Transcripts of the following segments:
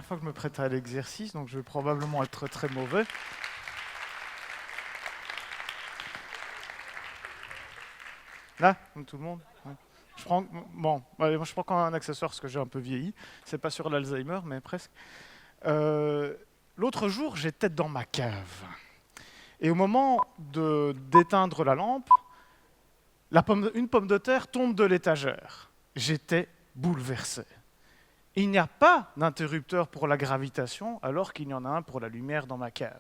première fois que je me prête à l'exercice, donc je vais probablement être très mauvais. Là, comme tout le monde. Ouais. Moi je prends quand même un accessoire parce que j'ai un peu vieilli. C'est pas sur l'Alzheimer, mais presque. L'autre jour, j'étais dans ma cave. Et au moment d'éteindre la lampe, une pomme de terre tombe de l'étagère. J'étais bouleversé. Il n'y a pas d'interrupteur pour la gravitation alors qu'il y en a un pour la lumière dans ma cave.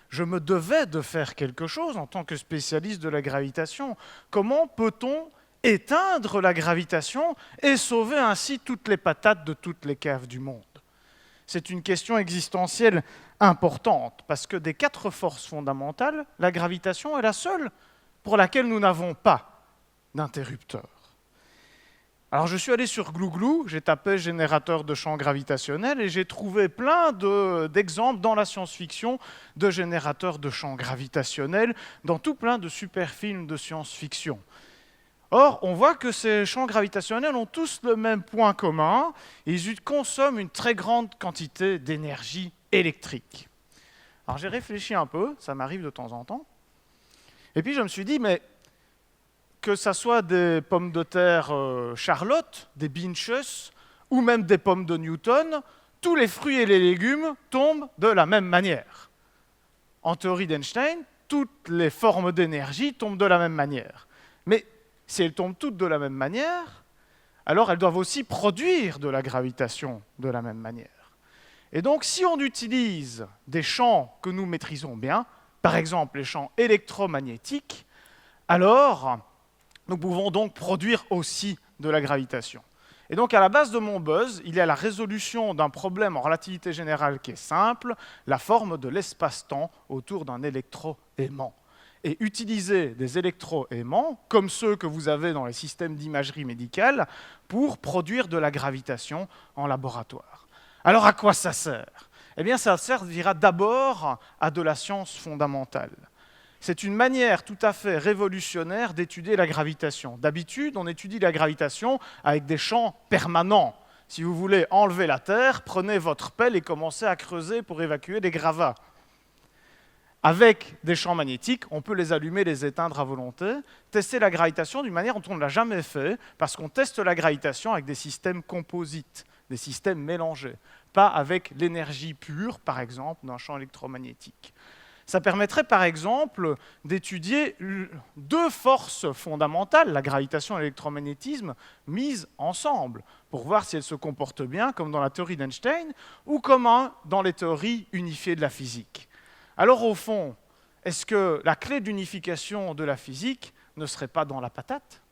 Je me devais de faire quelque chose en tant que spécialiste de la gravitation. Comment peut-on éteindre la gravitation et sauver ainsi toutes les patates de toutes les caves du monde? C'est une question existentielle importante, parce que des 4 forces fondamentales, la gravitation est la seule pour laquelle nous n'avons pas d'interrupteur. Alors je suis allé sur Glouglou, j'ai tapé générateur de champ gravitationnel et j'ai trouvé plein d'exemples dans la science-fiction de générateurs de champs gravitationnels, dans tout plein de super films de science-fiction. Or, on voit que ces champs gravitationnels ont tous le même point commun, ils consomment une très grande quantité d'énergie électrique. Alors j'ai réfléchi un peu, ça m'arrive de temps en temps, et puis je me suis dit, mais que ça soit des pommes de terre Charlotte, des Binches, ou même des pommes de Newton, tous les fruits et les légumes tombent de la même manière. En théorie d'Einstein, toutes les formes d'énergie tombent de la même manière. Mais si elles tombent toutes de la même manière, alors elles doivent aussi produire de la gravitation de la même manière. Et donc, si on utilise des champs que nous maîtrisons bien, par exemple les champs électromagnétiques, alors nous pouvons donc produire aussi de la gravitation. Et donc, à la base de mon buzz, il y a la résolution d'un problème en relativité générale qui est simple, la forme de l'espace-temps autour d'un électroaimant. Et utiliser des électroaimants, comme ceux que vous avez dans les systèmes d'imagerie médicale, pour produire de la gravitation en laboratoire. Alors, à quoi ça sert? Eh bien, ça servira d'abord à de la science fondamentale. C'est une manière tout à fait révolutionnaire d'étudier la gravitation. D'habitude, on étudie la gravitation avec des champs permanents. Si vous voulez enlever la Terre, prenez votre pelle et commencez à creuser pour évacuer les gravats. Avec des champs magnétiques, on peut les allumer, les éteindre à volonté, tester la gravitation d'une manière dont on ne l'a jamais fait, parce qu'on teste la gravitation avec des systèmes composites, des systèmes mélangés, pas avec l'énergie pure, par exemple, d'un champ électromagnétique. Ça permettrait par exemple d'étudier 2 forces fondamentales, la gravitation et l'électromagnétisme, mises ensemble, pour voir si elles se comportent bien, comme dans la théorie d'Einstein, ou comme dans les théories unifiées de la physique. Alors au fond, est-ce que la clé d'unification de la physique ne serait pas dans la patate ?